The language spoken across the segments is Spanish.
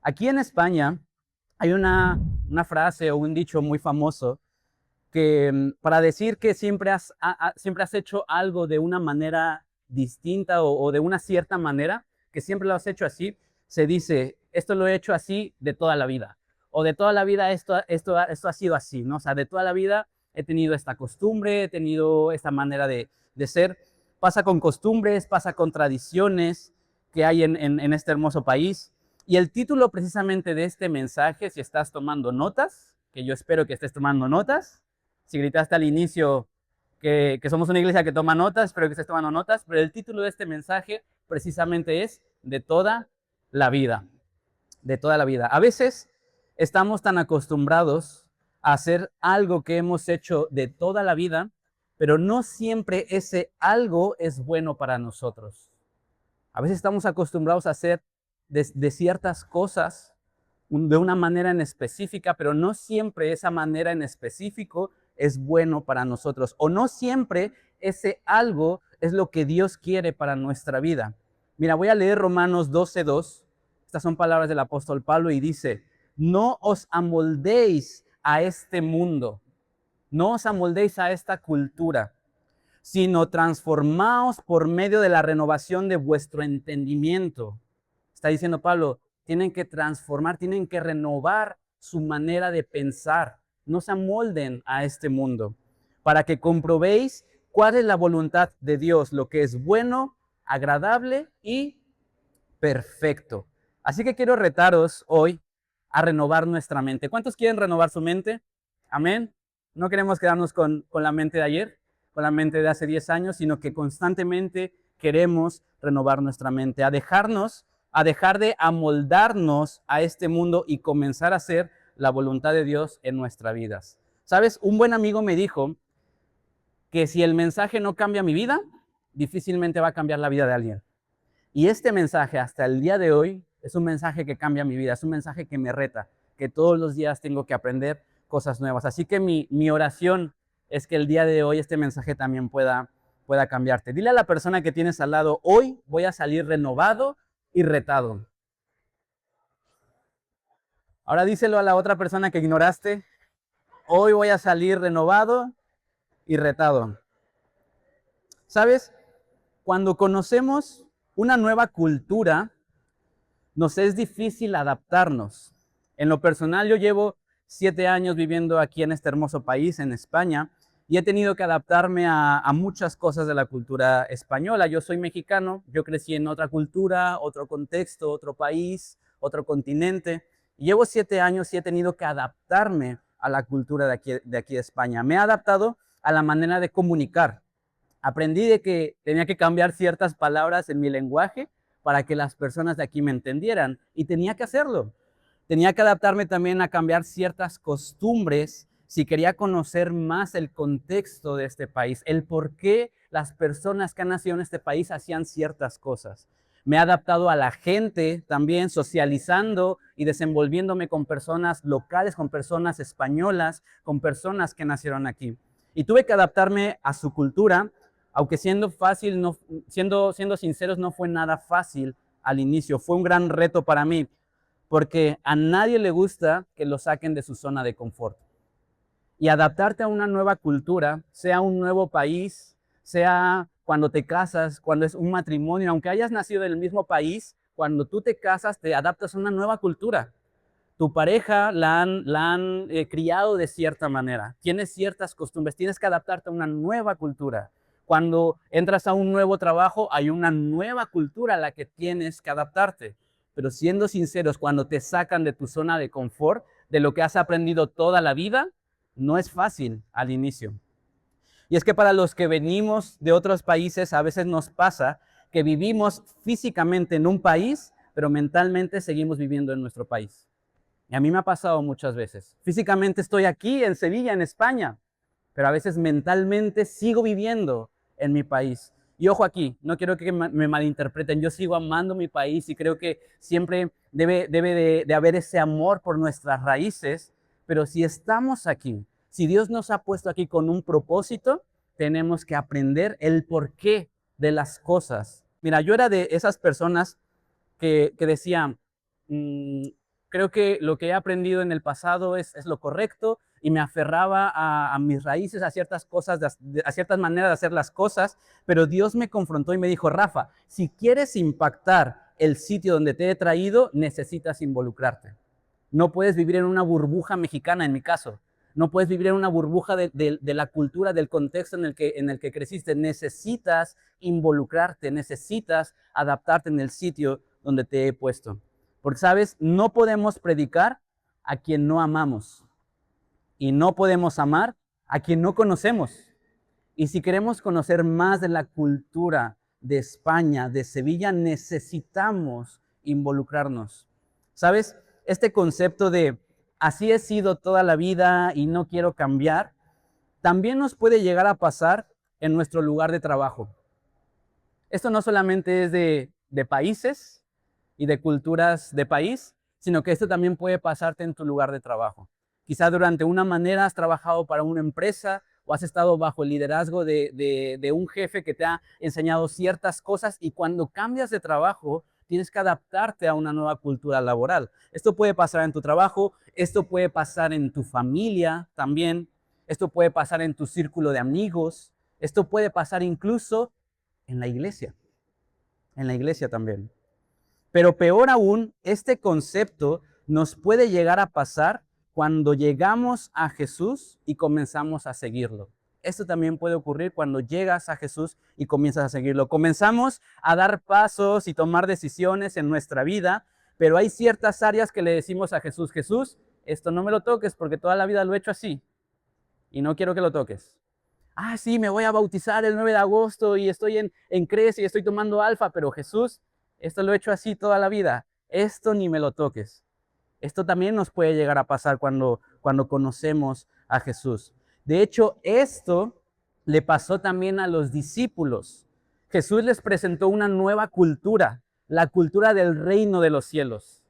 Aquí en España hay una frase o un dicho muy famoso que para decir que siempre has hecho algo de una manera distinta o de una cierta manera, que siempre lo has hecho así, se dice, esto lo he hecho así de toda la vida. O de toda la vida esto ha sido así, ¿no? O sea, de toda la vida he tenido esta costumbre, he tenido esta manera de ser. Pasa con costumbres, pasa con tradiciones que hay en este hermoso país. Y el título precisamente de este mensaje, si estás tomando notas, que yo espero que estés tomando notas, si gritaste al inicio que somos una iglesia que toma notas, espero que estés tomando notas, pero el título de este mensaje precisamente es de toda la vida, de toda la vida. A veces estamos tan acostumbrados a hacer algo que hemos hecho de toda la vida, pero no siempre ese algo es bueno para nosotros. A veces estamos acostumbrados a hacer de ciertas cosas de una manera en específica, pero no siempre esa manera en específico es bueno para nosotros, o no siempre ese algo es lo que Dios quiere para nuestra vida. Mira, voy a leer Romanos 12:2. Estas son palabras del apóstol Pablo y dice, no os amoldéis a este mundo, no os amoldéis a esta cultura, sino transformaos por medio de la renovación de vuestro entendimiento. Está diciendo Pablo, tienen que transformar, tienen que renovar su manera de pensar. No se amolden a este mundo, para que comprobéis cuál es la voluntad de Dios, lo que es bueno, agradable y perfecto. Así que quiero retaros hoy a renovar nuestra mente. ¿Cuántos quieren renovar su mente? Amén. No queremos quedarnos con la mente de ayer, con la mente de hace 10 años, sino que constantemente queremos renovar nuestra mente, a dejar de amoldarnos a este mundo y comenzar a hacer la voluntad de Dios en nuestras vidas. ¿Sabes? Un buen amigo me dijo que si el mensaje no cambia mi vida, difícilmente va a cambiar la vida de alguien. Y este mensaje hasta el día de hoy es un mensaje que cambia mi vida, es un mensaje que me reta, que todos los días tengo que aprender cosas nuevas. Así que mi oración es que el día de hoy este mensaje también pueda cambiarte. Dile a la persona que tienes al lado, hoy voy a salir renovado y retado. Ahora díselo a la otra persona que ignoraste, hoy voy a salir renovado y retado. ¿Sabes? Cuando conocemos una nueva cultura, nos es difícil adaptarnos. En lo personal, yo llevo 7 años viviendo aquí en este hermoso país, en España, y he tenido que adaptarme a muchas cosas de la cultura española. Yo soy mexicano, yo crecí en otra cultura, otro contexto, otro país, otro continente, y llevo 7 años y he tenido que adaptarme a la cultura de aquí de España. Me he adaptado a la manera de comunicar. Aprendí de que tenía que cambiar ciertas palabras en mi lenguaje para que las personas de aquí me entendieran, y tenía que hacerlo. Tenía que adaptarme también a cambiar ciertas costumbres si quería conocer más el contexto de este país, el por qué las personas que han nacido en este país hacían ciertas cosas. Me he adaptado a la gente también, socializando y desenvolviéndome con personas locales, con personas españolas, con personas que nacieron aquí. Y tuve que adaptarme a su cultura, aunque siendo fácil, siendo sinceros, no fue nada fácil al inicio. Fue un gran reto para mí, porque a nadie le gusta que lo saquen de su zona de confort. Y adaptarte a una nueva cultura, sea un nuevo país, sea cuando te casas, cuando es un matrimonio, aunque hayas nacido en el mismo país, cuando tú te casas, te adaptas a una nueva cultura. Tu pareja la han criado de cierta manera, tienes ciertas costumbres, tienes que adaptarte a una nueva cultura. Cuando entras a un nuevo trabajo, hay una nueva cultura a la que tienes que adaptarte. Pero siendo sinceros, cuando te sacan de tu zona de confort, de lo que has aprendido toda la vida, no es fácil al inicio. Y es que para los que venimos de otros países, a veces nos pasa que vivimos físicamente en un país, pero mentalmente seguimos viviendo en nuestro país. Y a mí me ha pasado muchas veces. Físicamente estoy aquí en Sevilla, en España, pero a veces mentalmente sigo viviendo en mi país. Y ojo aquí, no quiero que me malinterpreten, yo sigo amando mi país y creo que siempre debe de haber ese amor por nuestras raíces, pero si estamos aquí, si Dios nos ha puesto aquí con un propósito, tenemos que aprender el porqué de las cosas. Mira, yo era de esas personas que decían, Creo que lo que he aprendido en el pasado es lo correcto y me aferraba a mis raíces, a ciertas cosas, a ciertas maneras de hacer las cosas, pero Dios me confrontó y me dijo, Rafa, si quieres impactar el sitio donde te he traído, necesitas involucrarte. No puedes vivir en una burbuja mexicana, en mi caso. No puedes vivir en una burbuja de la cultura, del contexto en el que creciste. Necesitas involucrarte, necesitas adaptarte en el sitio donde te he puesto. Porque, ¿sabes? No podemos predicar a quien no amamos. Y no podemos amar a quien no conocemos. Y si queremos conocer más de la cultura de España, de Sevilla, necesitamos involucrarnos. ¿Sabes? Este concepto de así he sido toda la vida y no quiero cambiar, también nos puede llegar a pasar en nuestro lugar de trabajo. Esto no solamente es de países y de culturas de país, sino que esto también puede pasarte en tu lugar de trabajo. Quizá durante una manera has trabajado para una empresa o has estado bajo el liderazgo de un jefe que te ha enseñado ciertas cosas y cuando cambias de trabajo tienes que adaptarte a una nueva cultura laboral. Esto puede pasar en tu trabajo, esto puede pasar en tu familia también, esto puede pasar en tu círculo de amigos, esto puede pasar incluso en la iglesia también. Pero peor aún, este concepto nos puede llegar a pasar cuando llegamos a Jesús y comenzamos a seguirlo. Esto también puede ocurrir cuando llegas a Jesús y comienzas a seguirlo. Comenzamos a dar pasos y tomar decisiones en nuestra vida, pero hay ciertas áreas que le decimos a Jesús, Jesús, esto no me lo toques porque toda la vida lo he hecho así y no quiero que lo toques. Ah, sí, me voy a bautizar el 9 de agosto y estoy en Cres y estoy tomando alfa, pero Jesús, esto lo he hecho así toda la vida. Esto ni me lo toques. Esto también nos puede llegar a pasar cuando conocemos a Jesús. De hecho, esto le pasó también a los discípulos. Jesús les presentó una nueva cultura, la cultura del reino de los cielos.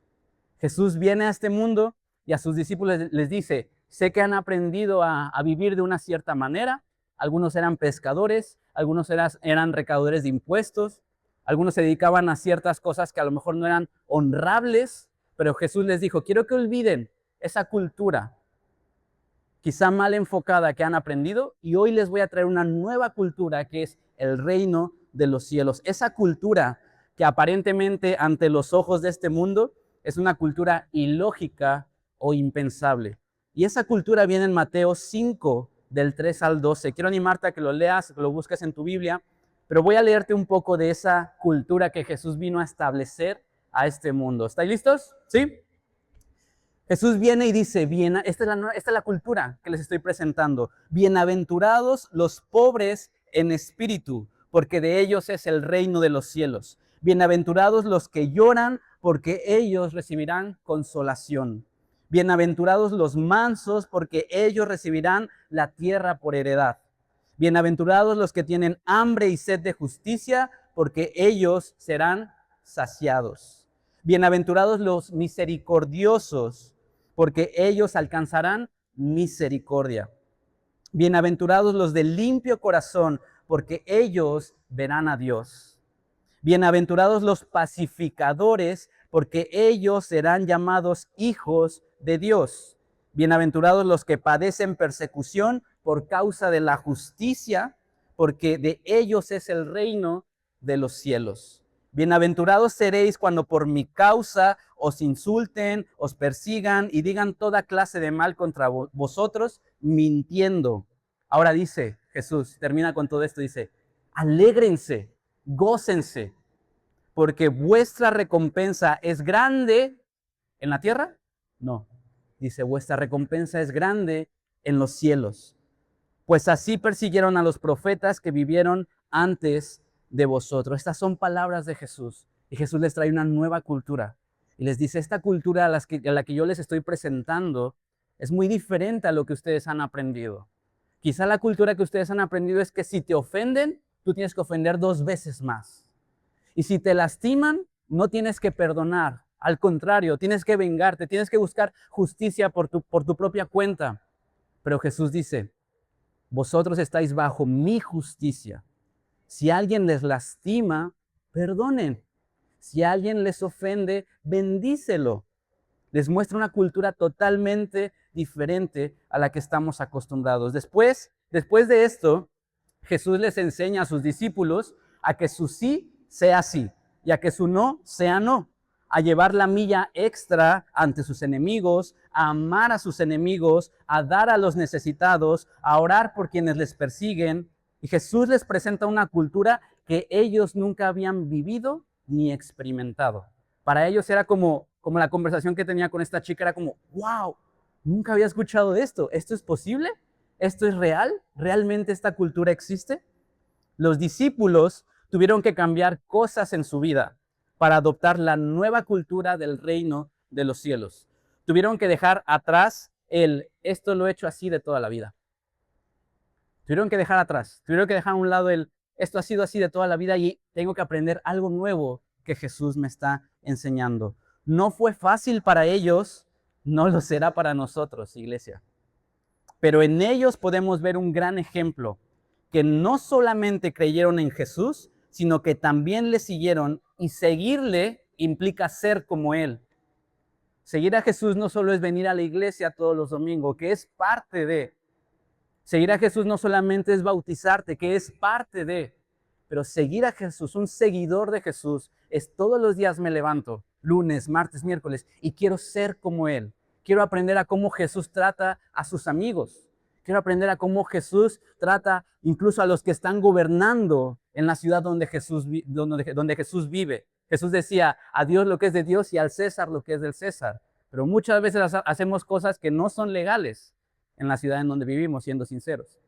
Jesús viene a este mundo y a sus discípulos les dice, sé que han aprendido a vivir de una cierta manera. Algunos eran pescadores, algunos eran recaudadores de impuestos, algunos se dedicaban a ciertas cosas que a lo mejor no eran honrables, pero Jesús les dijo, quiero que olviden esa cultura, quizá mal enfocada que han aprendido, y hoy les voy a traer una nueva cultura que es el reino de los cielos. Esa cultura que aparentemente ante los ojos de este mundo es una cultura ilógica o impensable. Y esa cultura viene en Mateo 5, del 3 al 12. Quiero animarte a que lo leas, que lo busques en tu Biblia, pero voy a leerte un poco de esa cultura que Jesús vino a establecer a este mundo. ¿Estáis listos? ¿Sí? Jesús viene y dice, esta es la cultura que les estoy presentando. Bienaventurados los pobres en espíritu, porque de ellos es el reino de los cielos. Bienaventurados los que lloran, porque ellos recibirán consolación. Bienaventurados los mansos, porque ellos recibirán la tierra por heredad. Bienaventurados los que tienen hambre y sed de justicia, porque ellos serán saciados. Bienaventurados los misericordiosos, porque ellos alcanzarán misericordia. Bienaventurados los de limpio corazón, porque ellos verán a Dios. Bienaventurados los pacificadores, porque ellos serán llamados hijos de Dios. Bienaventurados los que padecen persecución por causa de la justicia, porque de ellos es el reino de los cielos. Bienaventurados seréis cuando por mi causa os insulten, os persigan y digan toda clase de mal contra vosotros, mintiendo. Ahora dice Jesús, termina con todo esto, dice, alégrense, gócense, porque vuestra recompensa es grande en la tierra. No, dice, vuestra recompensa es grande en los cielos. Pues así persiguieron a los profetas que vivieron antes de vosotros. Estas son palabras de Jesús. Y Jesús les trae una nueva cultura. Y les dice, esta cultura a la que yo les estoy presentando es muy diferente a lo que ustedes han aprendido. Quizá la cultura que ustedes han aprendido es que si te ofenden, tú tienes que ofender 2 veces más. Y si te lastiman, no tienes que perdonar. Al contrario, tienes que vengarte, tienes que buscar justicia por tu propia cuenta. Pero Jesús dice, vosotros estáis bajo mi justicia. Si alguien les lastima, perdonen. Si alguien les ofende, bendícelo. Les muestra una cultura totalmente diferente a la que estamos acostumbrados. Después de esto, Jesús les enseña a sus discípulos a que su sí sea sí y a que su no sea no, a llevar la milla extra ante sus enemigos, a amar a sus enemigos, a dar a los necesitados, a orar por quienes les persiguen. Y Jesús les presenta una cultura que ellos nunca habían vivido ni experimentado. Para ellos era como la conversación que tenía con esta chica, era como, wow, nunca había escuchado esto. ¿Esto es posible? ¿Esto es real? ¿Realmente esta cultura existe? Los discípulos tuvieron que cambiar cosas en su vida para adoptar la nueva cultura del reino de los cielos. Tuvieron que dejar atrás esto lo he hecho así de toda la vida. Tuvieron que dejar atrás, tuvieron que dejar a un lado esto ha sido así de toda la vida y tengo que aprender algo nuevo que Jesús me está enseñando. No fue fácil para ellos, no lo será para nosotros, iglesia. Pero en ellos podemos ver un gran ejemplo, que no solamente creyeron en Jesús, sino que también le siguieron, y seguirle implica ser como Él. Seguir a Jesús no solo es venir a la iglesia todos los domingos, que es parte de. Seguir a Jesús no solamente es bautizarte, que es parte de. Pero seguir a Jesús, un seguidor de Jesús, es todos los días me levanto, lunes, martes, miércoles, y quiero ser como Él. Quiero aprender a cómo Jesús trata a sus amigos. Quiero aprender a cómo Jesús trata incluso a los que están gobernando en la ciudad donde Jesús vive. Jesús decía, a Dios lo que es de Dios y al César lo que es del César. Pero muchas veces hacemos cosas que no son legales en la ciudad en donde vivimos, siendo sinceros.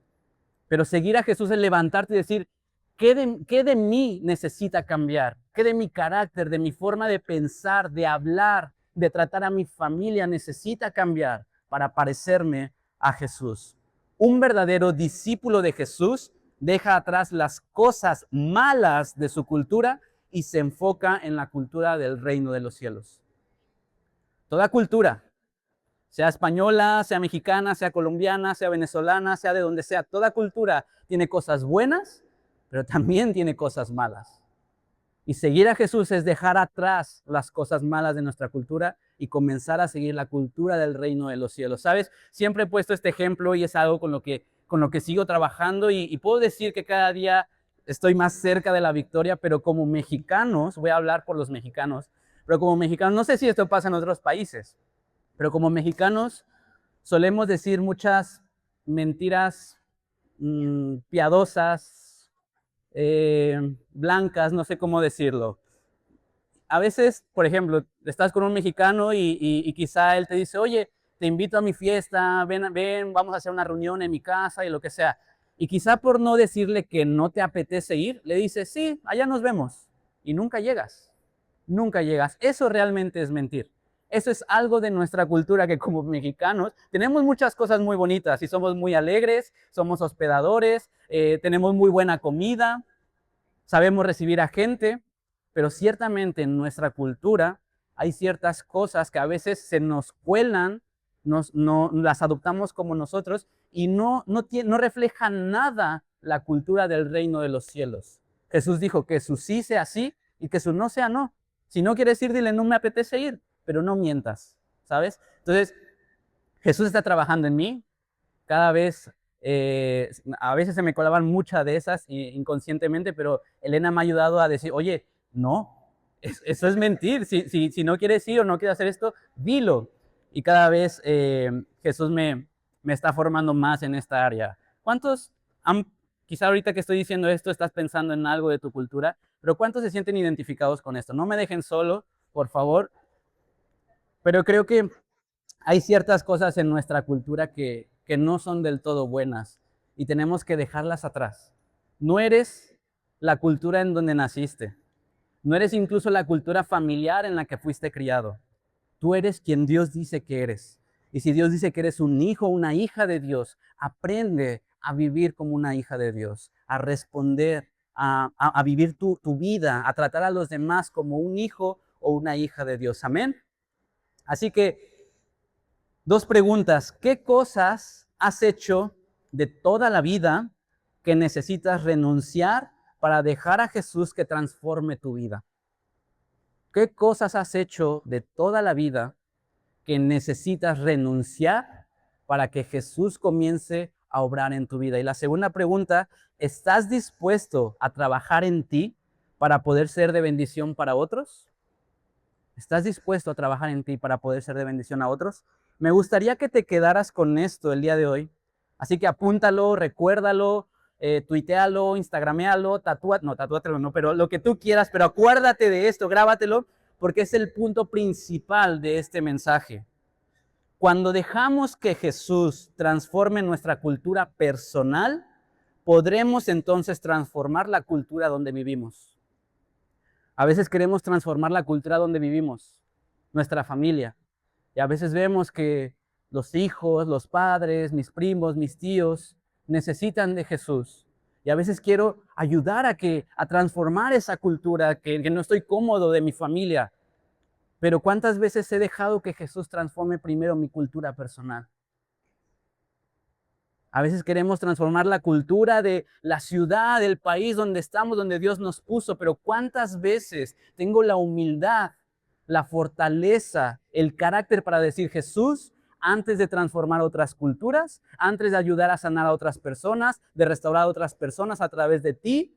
Pero seguir a Jesús es levantarte y decir, ¿qué de mí necesita cambiar? ¿Qué de mi carácter, de mi forma de pensar, de hablar, de tratar a mi familia necesita cambiar para parecerme a Jesús? Un verdadero discípulo de Jesús deja atrás las cosas malas de su cultura y se enfoca en la cultura del reino de los cielos. Toda cultura, sea española, sea mexicana, sea colombiana, sea venezolana, sea de donde sea, toda cultura tiene cosas buenas, pero también tiene cosas malas. Y seguir a Jesús es dejar atrás las cosas malas de nuestra cultura y comenzar a seguir la cultura del reino de los cielos. ¿Sabes? Siempre he puesto este ejemplo y es algo con lo que sigo trabajando y puedo decir que cada día estoy más cerca de la victoria, pero como mexicanos, voy a hablar por los mexicanos, pero como mexicanos, no sé si esto pasa en otros países, pero como mexicanos solemos decir muchas mentiras piadosas, blancas, no sé cómo decirlo. A veces, por ejemplo, estás con un mexicano y quizá él te dice, oye, te invito a mi fiesta, ven, vamos a hacer una reunión en mi casa y lo que sea. Y quizá por no decirle que no te apetece ir, le dices, sí, allá nos vemos. Y nunca llegas, nunca llegas. Eso realmente es mentir. Eso es algo de nuestra cultura que como mexicanos tenemos muchas cosas muy bonitas y somos muy alegres, somos hospedadores, tenemos muy buena comida, sabemos recibir a gente, pero ciertamente en nuestra cultura hay ciertas cosas que a veces se nos cuelan, no las adoptamos como nosotros y no reflejan nada la cultura del reino de los cielos. Jesús dijo que su sí sea sí y que su no sea no. Si no quieres ir, dile, no me apetece ir, pero no mientas, ¿sabes? Entonces, Jesús está trabajando en mí. Cada vez, a veces se me colaban muchas de esas inconscientemente, pero Elena me ha ayudado a decir, oye, no, eso es mentir. Si no quieres ir o no quieres hacer esto, dilo. Y cada vez Jesús me está formando más en esta área. ¿Cuántos quizá ahorita que estoy diciendo esto, estás pensando en algo de tu cultura, pero cuántos se sienten identificados con esto? No me dejen solo, por favor. Pero creo que hay ciertas cosas en nuestra cultura que no son del todo buenas y tenemos que dejarlas atrás. No eres la cultura en donde naciste. No eres incluso la cultura familiar en la que fuiste criado. Tú eres quien Dios dice que eres. Y si Dios dice que eres un hijo o una hija de Dios, aprende a vivir como una hija de Dios, a responder, a vivir tu vida, a tratar a los demás como un hijo o una hija de Dios. Amén. Así que, 2 preguntas. ¿Qué cosas has hecho de toda la vida que necesitas renunciar para dejar a Jesús que transforme tu vida? ¿Qué cosas has hecho de toda la vida que necesitas renunciar para que Jesús comience a obrar en tu vida? Y la segunda pregunta, ¿estás dispuesto a trabajar en ti para poder ser de bendición para otros? ¿Estás dispuesto a trabajar en ti para poder ser de bendición a otros? Me gustaría que te quedaras con esto el día de hoy. Así que apúntalo, recuérdalo, tuitealo, instagramealo, tatúatelo no, pero lo que tú quieras, pero acuérdate de esto, grábatelo, porque es el punto principal de este mensaje. Cuando dejamos que Jesús transforme nuestra cultura personal, podremos entonces transformar la cultura donde vivimos. A veces queremos transformar la cultura donde vivimos, nuestra familia. Y a veces vemos que los hijos, los padres, mis primos, mis tíos necesitan de Jesús. Y a veces quiero ayudar a transformar esa cultura, que no estoy cómodo de mi familia. Pero ¿cuántas veces he dejado que Jesús transforme primero mi cultura personal? A veces queremos transformar la cultura de la ciudad, del país donde estamos, donde Dios nos puso, pero ¿cuántas veces tengo la humildad, la fortaleza, el carácter para decir, Jesús, antes de transformar otras culturas, antes de ayudar a sanar a otras personas, de restaurar a otras personas a través de ti,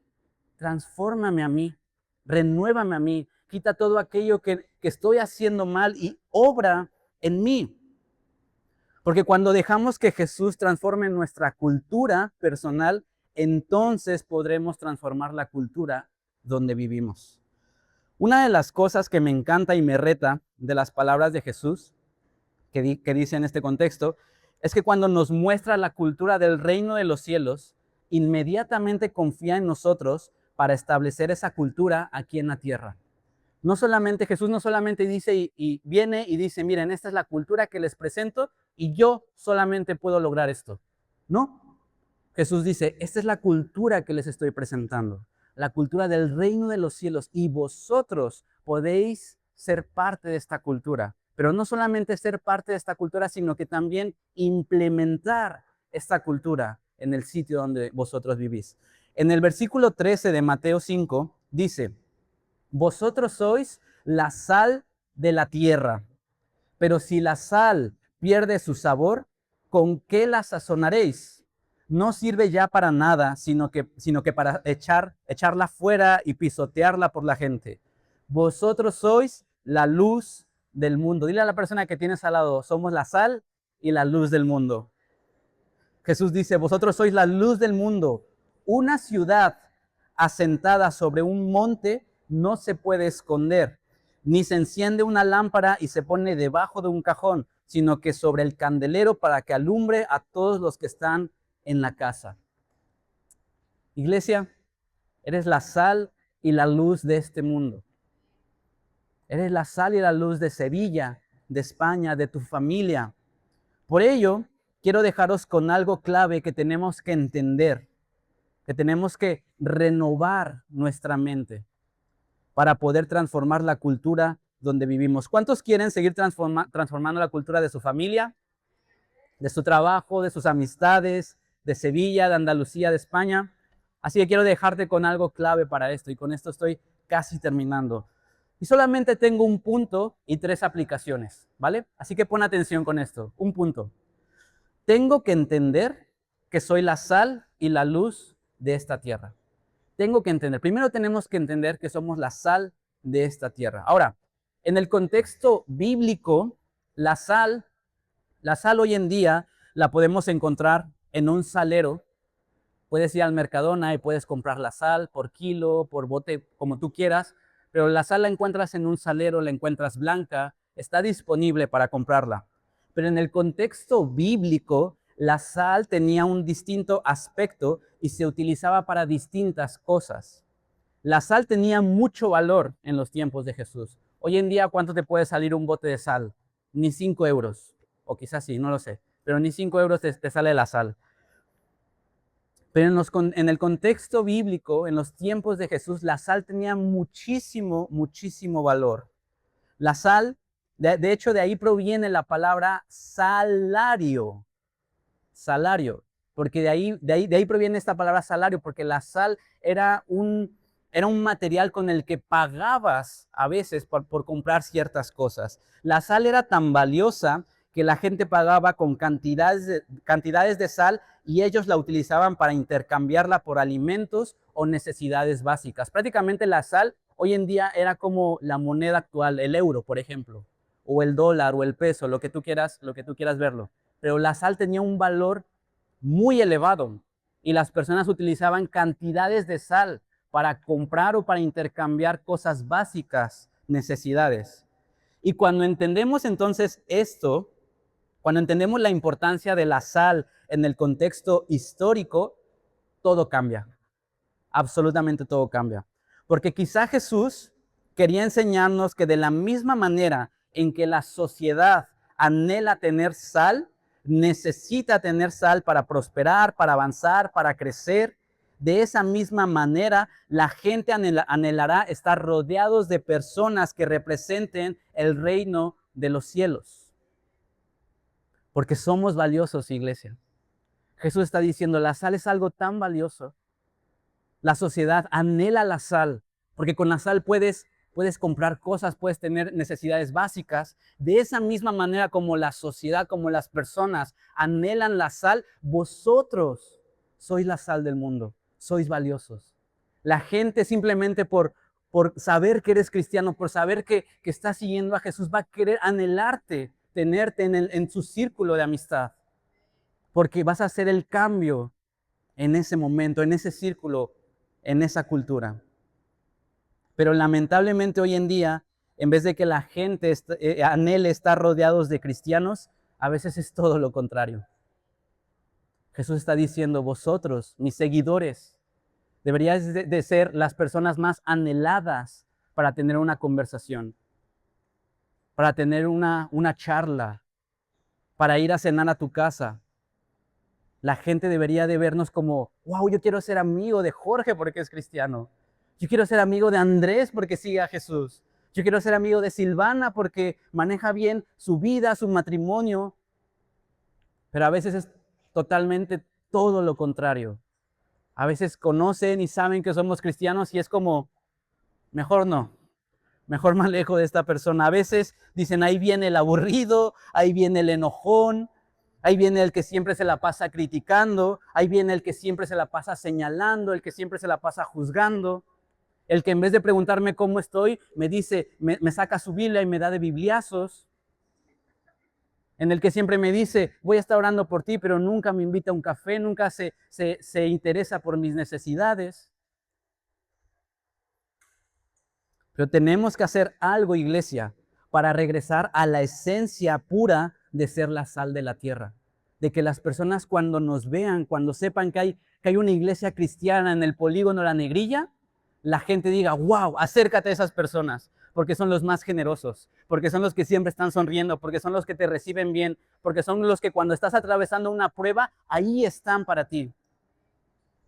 transfórmame a mí, renuévame a mí, quita todo aquello que estoy haciendo mal y obra en mí? Porque cuando dejamos que Jesús transforme nuestra cultura personal, entonces podremos transformar la cultura donde vivimos. Una de las cosas que me encanta y me reta de las palabras de Jesús, que dice en este contexto, es que cuando nos muestra la cultura del reino de los cielos, inmediatamente confía en nosotros para establecer esa cultura aquí en la tierra. Jesús no solamente dice y viene y dice, miren, esta es la cultura que les presento y yo solamente puedo lograr esto. No, Jesús dice, esta es la cultura que les estoy presentando, la cultura del reino de los cielos, y vosotros podéis ser parte de esta cultura. Pero no solamente ser parte de esta cultura, sino que también implementar esta cultura en el sitio donde vosotros vivís. En el versículo 13 de Mateo 5 dice, vosotros sois la sal de la tierra, pero si la sal pierde su sabor, ¿con qué la sazonaréis? No sirve ya para nada, sino que para echarla fuera y pisotearla por la gente. Vosotros sois la luz del mundo. Dile a la persona que tienes al lado, somos la sal y la luz del mundo. Jesús dice, vosotros sois la luz del mundo. Una ciudad asentada sobre un monte no se puede esconder, ni se enciende una lámpara y se pone debajo de un cajón, sino que sobre el candelero para que alumbre a todos los que están en la casa. Iglesia, eres la sal y la luz de este mundo. Eres la sal y la luz de Sevilla, de España, de tu familia. Por ello, quiero dejaros con algo clave que tenemos que entender, que tenemos que renovar nuestra mente para poder transformar la cultura donde vivimos. ¿Cuántos quieren seguir transformando la cultura de su familia, de su trabajo, de sus amistades, de Sevilla, de Andalucía, de España? Así que quiero dejarte con algo clave para esto, y con esto estoy casi terminando. Y solamente tengo un punto y 3 aplicaciones, ¿vale? Así que pon atención con esto. Un punto. Tengo que entender que soy la sal y la luz de esta tierra. Tengo que entender. Primero tenemos que entender que somos la sal de esta tierra. Ahora, en el contexto bíblico, la sal hoy en día la podemos encontrar en un salero. Puedes ir al Mercadona y puedes comprar la sal por kilo, por bote, como tú quieras, pero la sal la encuentras en un salero, la encuentras blanca, está disponible para comprarla. Pero en el contexto bíblico, la sal tenía un distinto aspecto y se utilizaba para distintas cosas. La sal tenía mucho valor en los tiempos de Jesús. Hoy en día, ¿cuánto te puede salir un bote de sal? Ni 5 euros, o quizás sí, no lo sé, pero ni 5 euros te sale la sal. Pero en el contexto bíblico, en los tiempos de Jesús, la sal tenía muchísimo, muchísimo valor. La sal, de hecho, de ahí proviene la palabra salario. Salario, porque de ahí proviene esta palabra salario, porque la sal era un era un material con el que pagabas a veces por comprar ciertas cosas. La sal era tan valiosa que la gente pagaba con cantidades de sal y ellos la utilizaban para intercambiarla por alimentos o necesidades básicas. Prácticamente la sal hoy en día era como la moneda actual, el euro, por ejemplo, o el dólar o el peso, lo que tú quieras verlo. Pero la sal tenía un valor muy elevado y las personas utilizaban cantidades de sal para comprar o para intercambiar cosas básicas, necesidades. Y cuando entendemos entonces esto, cuando entendemos la importancia de la sal en el contexto histórico, todo cambia. Absolutamente todo cambia. Porque quizá Jesús quería enseñarnos que de la misma manera en que la sociedad anhela tener sal, necesita tener sal para prosperar, para avanzar, para crecer, de esa misma manera la gente anhelará estar rodeados de personas que representen el reino de los cielos. Porque somos valiosos, iglesia. Jesús está diciendo, la sal es algo tan valioso. La sociedad anhela la sal, porque con la sal puedes comprar cosas, puedes tener necesidades básicas. De esa misma manera como la sociedad, como las personas anhelan la sal, vosotros sois la sal del mundo, sois valiosos. La gente simplemente por saber que eres cristiano, por saber que estás siguiendo a Jesús, va a querer anhelarte, tenerte en su círculo de amistad, porque vas a hacer el cambio en ese momento, en ese círculo, en esa cultura. Pero lamentablemente hoy en día, en vez de que la gente anhele estar rodeados de cristianos, a veces es todo lo contrario. Jesús está diciendo, vosotros, mis seguidores, deberíais de ser las personas más anheladas para tener una conversación, para tener una charla, para ir a cenar a tu casa. La gente debería de vernos como, wow, yo quiero ser amigo de Jorge porque es cristiano. Yo quiero ser amigo de Andrés porque sigue a Jesús. Yo quiero ser amigo de Silvana porque maneja bien su vida, su matrimonio. Pero a veces es totalmente todo lo contrario. A veces conocen y saben que somos cristianos y es como, mejor no. Mejor me alejo de esta persona. A veces dicen, ahí viene el aburrido, ahí viene el enojón, ahí viene el que siempre se la pasa criticando, ahí viene el que siempre se la pasa señalando, el que siempre se la pasa juzgando, el que en vez de preguntarme cómo estoy, me dice, me saca su Biblia y me da de bibliazos, en el que siempre me dice, voy a estar orando por ti, pero nunca me invita a un café, nunca se interesa por mis necesidades. Pero tenemos que hacer algo, iglesia, para regresar a la esencia pura de ser la sal de la tierra. De que las personas cuando nos vean, cuando sepan que hay una iglesia cristiana en el polígono La Negrilla, la gente diga, wow, acércate a esas personas, porque son los más generosos, porque son los que siempre están sonriendo, porque son los que te reciben bien, porque son los que cuando estás atravesando una prueba, ahí están para ti.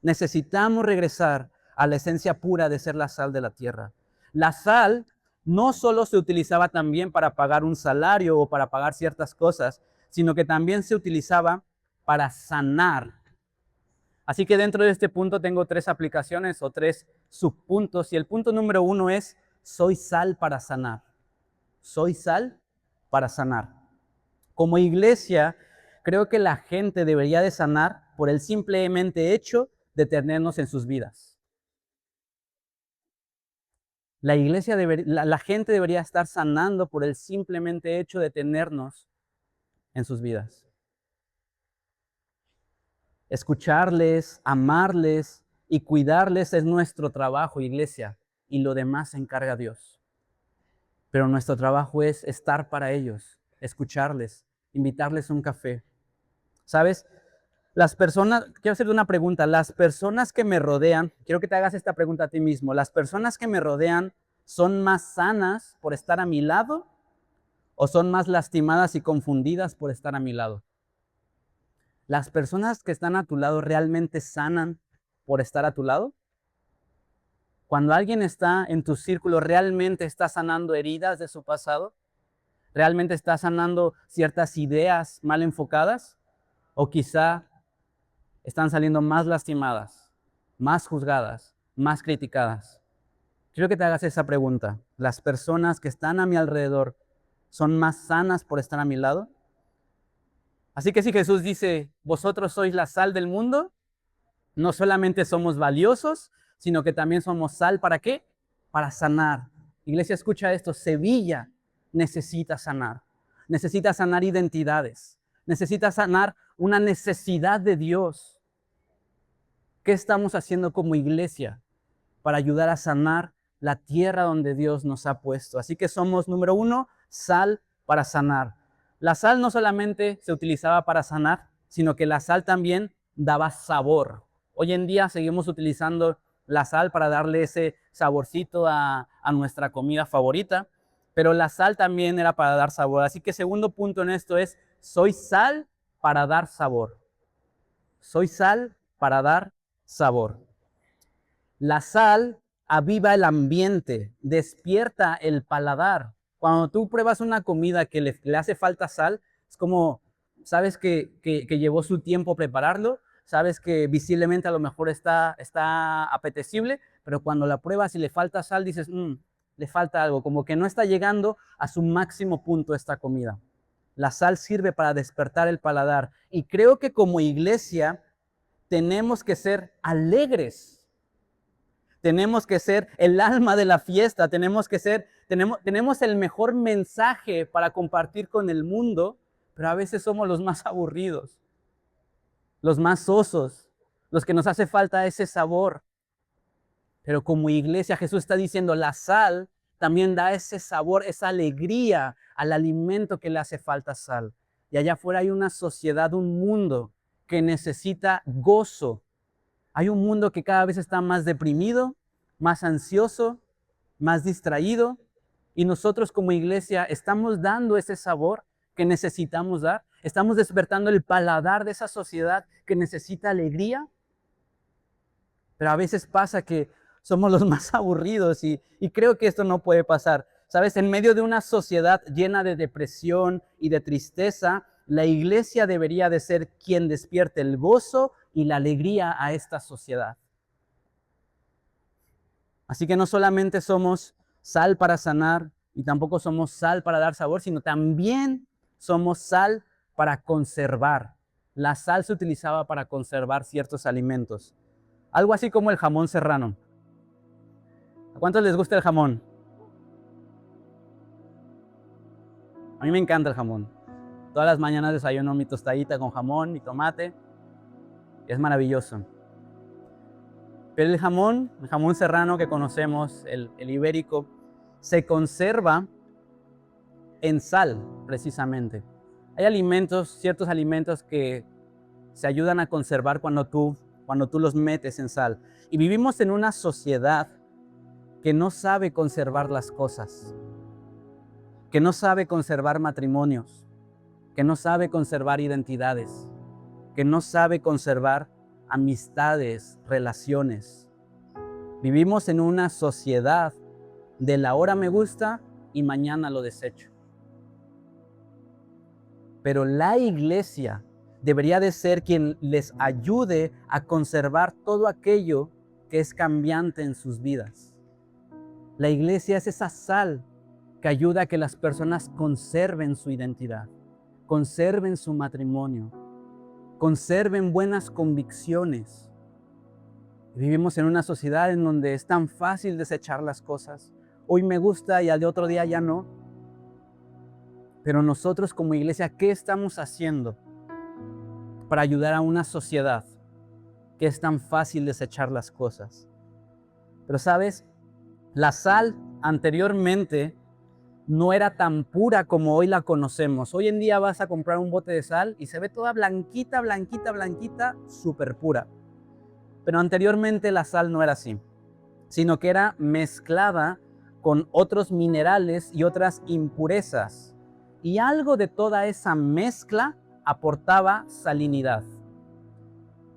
Necesitamos regresar a la esencia pura de ser la sal de la tierra. La sal no solo se utilizaba también para pagar un salario o para pagar ciertas cosas, sino que también se utilizaba para sanar. Así que dentro de este punto tengo 3 aplicaciones o 3 subpuntos. Y el punto número 1 es, soy sal para sanar. Soy sal para sanar. Como iglesia, creo que la gente debería de sanar por el simplemente hecho de tenernos en sus vidas. La iglesia la gente debería estar sanando por el simplemente hecho de tenernos en sus vidas. Escucharles, amarles y cuidarles es nuestro trabajo, iglesia, y lo demás se encarga Dios. Pero nuestro trabajo es estar para ellos, escucharles, invitarles a un café. ¿Sabes? Las personas, quiero hacerte una pregunta, las personas que me rodean, quiero que te hagas esta pregunta a ti mismo, ¿las personas que me rodean son más sanas por estar a mi lado o son más lastimadas y confundidas por estar a mi lado? ¿Las personas que están a tu lado realmente sanan por estar a tu lado? Cuando alguien está en tu círculo, ¿realmente está sanando heridas de su pasado? ¿Realmente está sanando ciertas ideas mal enfocadas? ¿O quizá están saliendo más lastimadas, más juzgadas, más criticadas? Quiero que te hagas esa pregunta. ¿Las personas que están a mi alrededor son más sanas por estar a mi lado? Así que si Jesús dice, vosotros sois la sal del mundo, no solamente somos valiosos, sino que también somos sal, ¿para qué? Para sanar. Iglesia, escucha esto, Sevilla necesita sanar identidades, necesita sanar una necesidad de Dios. ¿Qué estamos haciendo como iglesia para ayudar a sanar la tierra donde Dios nos ha puesto? Así que somos, número 1, sal para sanar. La sal no solamente se utilizaba para sanar, sino que la sal también daba sabor. Hoy en día seguimos utilizando la sal para darle ese saborcito a nuestra comida favorita, pero la sal también era para dar sabor. Así que segundo punto en esto es, soy sal para dar sabor. Soy sal para dar sabor. La sal aviva el ambiente, despierta el paladar. Cuando tú pruebas una comida que le hace falta sal, es como, sabes que llevó su tiempo prepararlo, sabes que visiblemente a lo mejor está apetecible, pero cuando la pruebas y le falta sal, dices, le falta algo, como que no está llegando a su máximo punto esta comida. La sal sirve para despertar el paladar. Y creo que como iglesia tenemos que ser alegres. Tenemos que ser el alma de la fiesta. Tenemos el mejor mensaje para compartir con el mundo, pero a veces somos los más aburridos, los más sosos, los que nos hace falta ese sabor. Pero como iglesia, Jesús está diciendo, la sal también da ese sabor, esa alegría al alimento que le hace falta sal. Y allá afuera hay una sociedad, un mundo que necesita gozo. Hay un mundo que cada vez está más deprimido, más ansioso, más distraído. Y nosotros como iglesia estamos dando ese sabor que necesitamos dar. Estamos despertando el paladar de esa sociedad que necesita alegría. Pero a veces pasa que somos los más aburridos y creo que esto no puede pasar. ¿Sabes? En medio de una sociedad llena de depresión y de tristeza, la iglesia debería de ser quien despierte el gozo y la alegría a esta sociedad. Así que no solamente somos sal para sanar y tampoco somos sal para dar sabor, sino también somos sal para conservar. La sal se utilizaba para conservar ciertos alimentos. Algo así como el jamón serrano. ¿A cuántos les gusta el jamón? A mí me encanta el jamón. Todas las mañanas desayuno mi tostadita con jamón y tomate. Es maravilloso. Pero el jamón serrano que conocemos, el ibérico, se conserva en sal, precisamente. Hay alimentos, ciertos alimentos que se ayudan a conservar cuando tú los metes en sal. Y vivimos en una sociedad que no sabe conservar las cosas, que no sabe conservar matrimonios, que no sabe conservar identidades, que no sabe conservar amistades, relaciones. Vivimos en una sociedad del ahora me gusta y mañana lo desecho. Pero la iglesia debería de ser quien les ayude a conservar todo aquello que es cambiante en sus vidas. La iglesia es esa sal que ayuda a que las personas conserven su identidad, conserven su matrimonio, conserven buenas convicciones. Vivimos en una sociedad en donde es tan fácil desechar las cosas. Hoy me gusta y al de otro día ya no. Pero nosotros como iglesia, ¿qué estamos haciendo para ayudar a una sociedad que es tan fácil desechar las cosas? Pero ¿sabes? La sal anteriormente no era tan pura como hoy la conocemos. Hoy en día vas a comprar un bote de sal y se ve toda blanquita, blanquita, blanquita, súper pura. Pero anteriormente la sal no era así, sino que era mezclada con otros minerales y otras impurezas. Y algo de toda esa mezcla aportaba salinidad.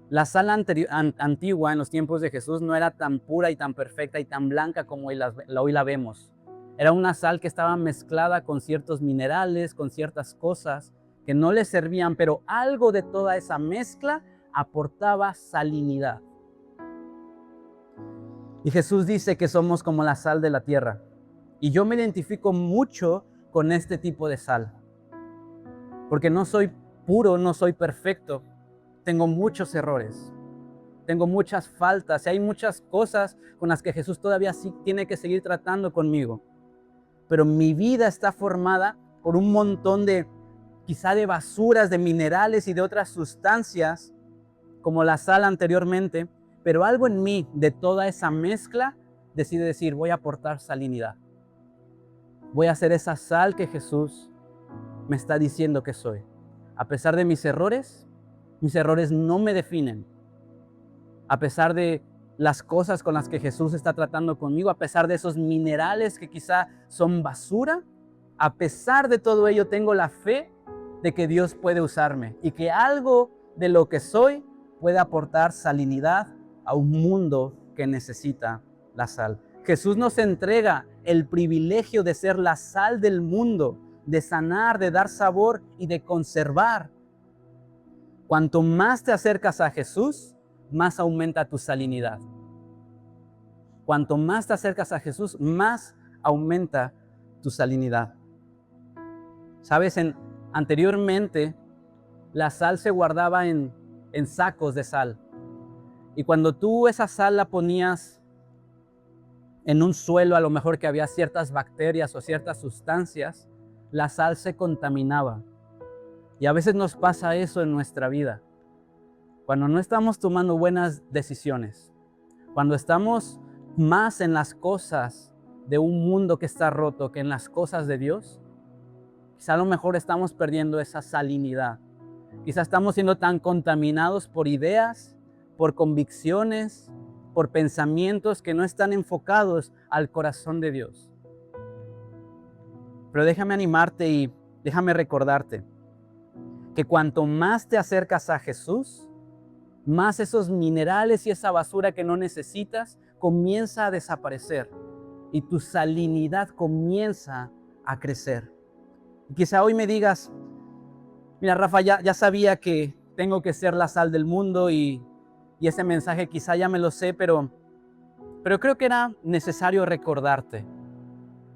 La sal antigua en los tiempos de Jesús no era tan pura y tan perfecta y tan blanca como hoy la vemos. Era una sal que estaba mezclada con ciertos minerales, con ciertas cosas que no le servían, pero algo de toda esa mezcla aportaba salinidad. Y Jesús dice que somos como la sal de la tierra. Y yo me identifico mucho con este tipo de sal. Porque no soy puro, no soy perfecto. Tengo muchos errores. Tengo muchas faltas. Y hay muchas cosas con las que Jesús todavía sí tiene que seguir tratando conmigo. Pero mi vida está formada por un montón quizá de basuras, de minerales y de otras sustancias, como la sal anteriormente, pero algo en mí, de toda esa mezcla, decide decir, voy a aportar salinidad. Voy a ser esa sal que Jesús me está diciendo que soy. A pesar de mis errores no me definen. A pesar de las cosas con las que Jesús está tratando conmigo, a pesar de esos minerales que quizá son basura, a pesar de todo ello tengo la fe de que Dios puede usarme y que algo de lo que soy puede aportar salinidad a un mundo que necesita la sal. Jesús nos entrega el privilegio de ser la sal del mundo, de sanar, de dar sabor y de conservar. Cuanto más te acercas a Jesús, más aumenta tu salinidad. Cuanto más te acercas a Jesús, más aumenta tu salinidad. Sabes, anteriormente la sal se guardaba en sacos de sal. Y cuando tú esa sal la ponías en un suelo, a lo mejor que había ciertas bacterias o ciertas sustancias, la sal se contaminaba. Y a veces nos pasa eso en nuestra vida. Cuando no estamos tomando buenas decisiones, cuando estamos más en las cosas de un mundo que está roto que en las cosas de Dios, quizá a lo mejor estamos perdiendo esa salinidad. Quizá estamos siendo tan contaminados por ideas, por convicciones, por pensamientos que no están enfocados al corazón de Dios. Pero déjame animarte y déjame recordarte que cuanto más te acercas a Jesús, más esos minerales y esa basura que no necesitas comienza a desaparecer y tu salinidad comienza a crecer. Y quizá hoy me digas, mira Rafa, ya sabía que tengo que ser la sal del mundo y ese mensaje quizá ya me lo sé, pero creo que era necesario recordarte.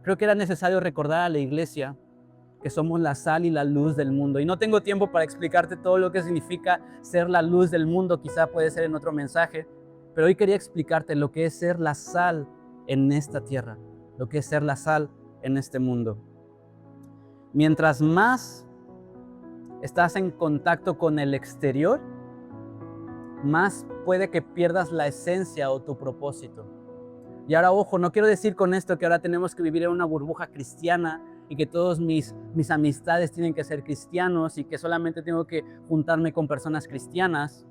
Creo que era necesario recordar a la iglesia que somos la sal y la luz del mundo. Y no tengo tiempo para explicarte todo lo que significa ser la luz del mundo, quizá puede ser en otro mensaje, pero hoy quería explicarte lo que es ser la sal en esta tierra, lo que es ser la sal en este mundo. Mientras más estás en contacto con el exterior, más puede que pierdas la esencia o tu propósito. Y ahora, ojo, no quiero decir con esto que ahora tenemos que vivir en una burbuja cristiana y que todos mis amistades tienen que ser cristianos y que solamente tengo que juntarme con personas cristianas.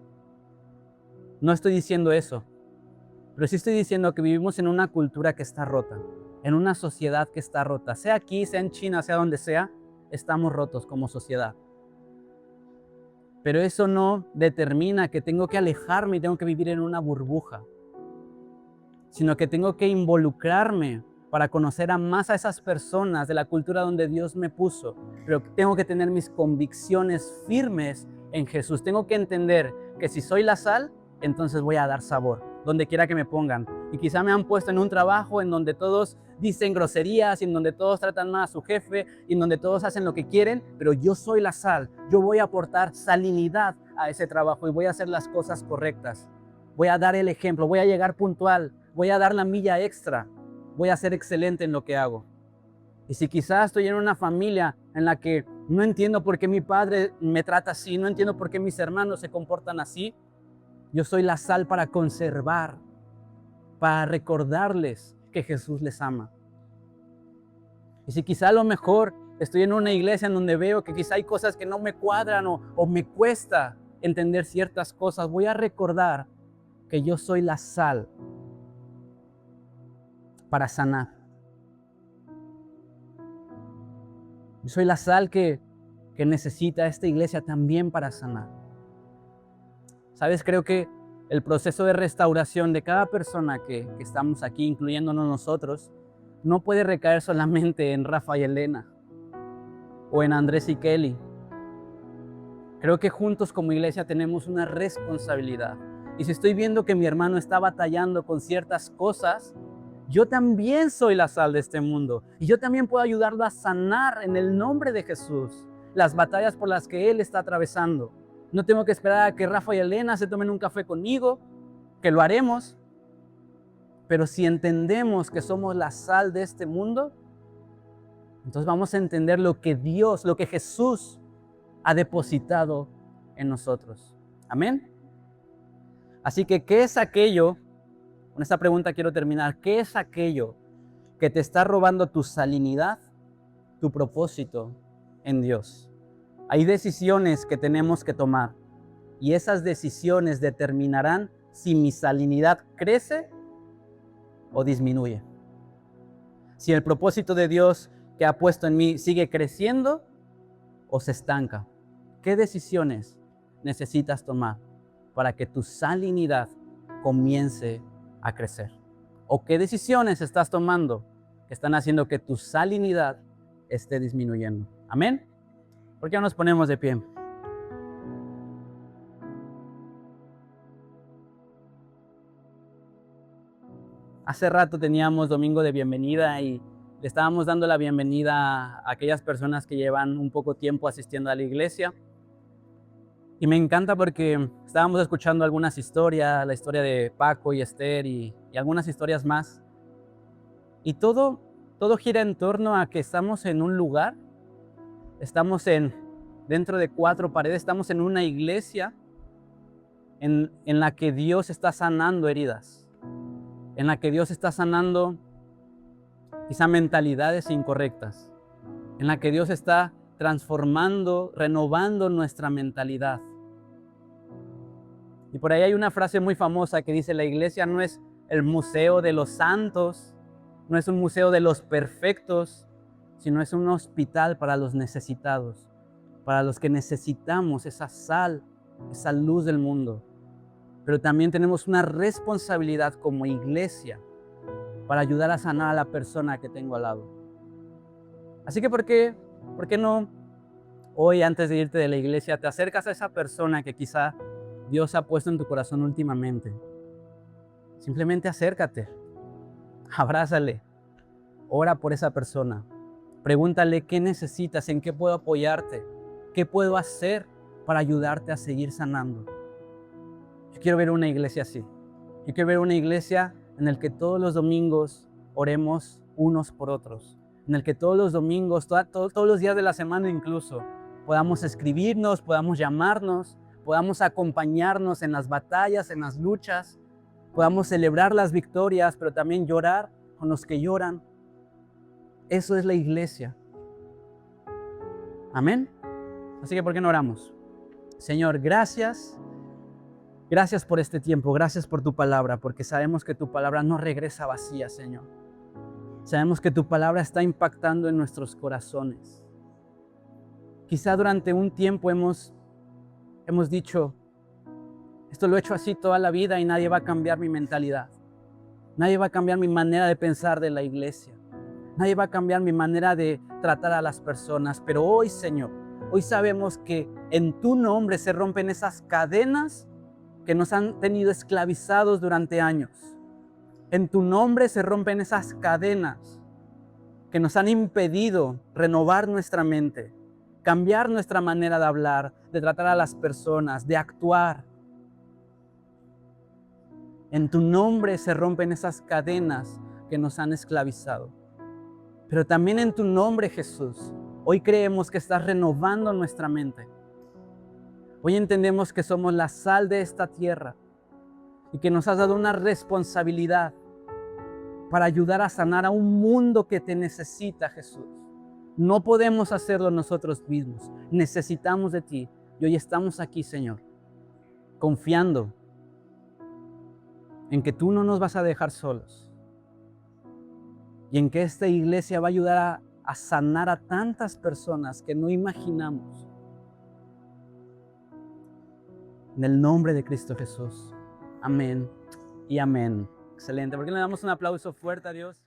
No estoy diciendo eso, pero sí estoy diciendo que vivimos en una cultura que está rota, en una sociedad que está rota. Sea aquí, sea en China, sea donde sea, estamos rotos como sociedad. Pero eso no determina que tengo que alejarme y tengo que vivir en una burbuja, sino que tengo que involucrarme para conocer más a esas personas de la cultura donde Dios me puso. Pero tengo que tener mis convicciones firmes en Jesús. Tengo que entender que si soy la sal, entonces voy a dar sabor, donde quiera que me pongan. Y quizá me han puesto en un trabajo en donde todos dicen groserías, en donde todos tratan mal a su jefe, y en donde todos hacen lo que quieren, pero yo soy la sal. Yo voy a aportar salinidad a ese trabajo y voy a hacer las cosas correctas. Voy a dar el ejemplo, voy a llegar puntual, voy a dar la milla extra, voy a ser excelente en lo que hago. Y si quizás estoy en una familia en la que no entiendo por qué mi padre me trata así, no entiendo por qué mis hermanos se comportan así, yo soy la sal para conservar, para recordarles que Jesús les ama. Y si quizá a lo mejor estoy en una iglesia en donde veo que quizá hay cosas que no me cuadran o me cuesta entender ciertas cosas, voy a recordar que yo soy la sal para sanar. Yo soy la sal que necesita esta iglesia también para sanar. ¿Sabes? Creo que el proceso de restauración de cada persona que estamos aquí, incluyéndonos nosotros, no puede recaer solamente en Rafa y Elena o en Andrés y Kelly. Creo que juntos como iglesia tenemos una responsabilidad. Y si estoy viendo que mi hermano está batallando con ciertas cosas, yo también soy la sal de este mundo. Y yo también puedo ayudarlo a sanar en el nombre de Jesús las batallas por las que él está atravesando. No tengo que esperar a que Rafa y Elena se tomen un café conmigo, que lo haremos. Pero si entendemos que somos la sal de este mundo, entonces vamos a entender lo que Dios, lo que Jesús ha depositado en nosotros. Amén. Así que, ¿qué es aquello? Con esta pregunta quiero terminar. ¿Qué es aquello que te está robando tu salinidad, tu propósito en Dios? Hay decisiones que tenemos que tomar y esas decisiones determinarán si mi salinidad crece o disminuye. Si el propósito de Dios que ha puesto en mí sigue creciendo o se estanca. ¿Qué decisiones necesitas tomar para que tu salinidad comience a crecer? ¿O qué decisiones estás tomando que están haciendo que tu salinidad esté disminuyendo? Amén. ¿Por qué no nos ponemos de pie? Hace rato teníamos domingo de bienvenida y le estábamos dando la bienvenida a aquellas personas que llevan un poco tiempo asistiendo a la iglesia. Y me encanta porque estábamos escuchando algunas historias, la historia de Paco y Esther y algunas historias más. Y todo gira en torno a que estamos en un lugar, estamos dentro de 4 paredes, estamos en una iglesia en la que Dios está sanando heridas, en la que Dios está sanando quizá mentalidades incorrectas, en la que Dios está transformando, renovando nuestra mentalidad. Y por ahí hay una frase muy famosa que dice: la iglesia no es el museo de los santos, no es un museo de los perfectos, sino es un hospital para los necesitados, para los que necesitamos esa sal, esa luz del mundo. Pero también tenemos una responsabilidad como iglesia para ayudar a sanar a la persona que tengo al lado. Así que ¿por qué no hoy, antes de irte de la iglesia, te acercas a esa persona que quizá Dios ha puesto en tu corazón últimamente? Simplemente acércate, abrázale, ora por esa persona, pregúntale qué necesitas, en qué puedo apoyarte, qué puedo hacer para ayudarte a seguir sanando. Yo quiero ver una iglesia así. Yo quiero ver una iglesia en la que todos los domingos oremos unos por otros, en el que todos los domingos, todos los días de la semana incluso, podamos escribirnos, podamos llamarnos, podamos acompañarnos en las batallas, en las luchas, podamos celebrar las victorias, pero también llorar con los que lloran. Eso es la iglesia. Amén. Así que ¿por qué no oramos? Señor, gracias. Gracias por este tiempo, gracias por tu palabra, porque sabemos que tu palabra no regresa vacía, Señor. Sabemos que tu palabra está impactando en nuestros corazones. Quizá durante un tiempo hemos dicho: esto lo he hecho así toda la vida y nadie va a cambiar mi mentalidad. Nadie va a cambiar mi manera de pensar de la iglesia. Nadie va a cambiar mi manera de tratar a las personas. Pero hoy, Señor, hoy sabemos que en tu nombre se rompen esas cadenas que nos han tenido esclavizados durante años. En tu nombre se rompen esas cadenas que nos han impedido renovar nuestra mente, cambiar nuestra manera de hablar, de tratar a las personas, de actuar. En tu nombre se rompen esas cadenas que nos han esclavizado. Pero también en tu nombre, Jesús, hoy creemos que estás renovando nuestra mente. Hoy entendemos que somos la sal de esta tierra y que nos has dado una responsabilidad para ayudar a sanar a un mundo que te necesita, Jesús. No podemos hacerlo nosotros mismos. Necesitamos de ti. Y hoy estamos aquí, Señor, confiando en que tú no nos vas a dejar solos y en que esta iglesia va a ayudar a sanar a tantas personas que no imaginamos. En el nombre de Cristo Jesús. Amén y amén. Excelente. ¿Por qué le damos un aplauso fuerte a Dios?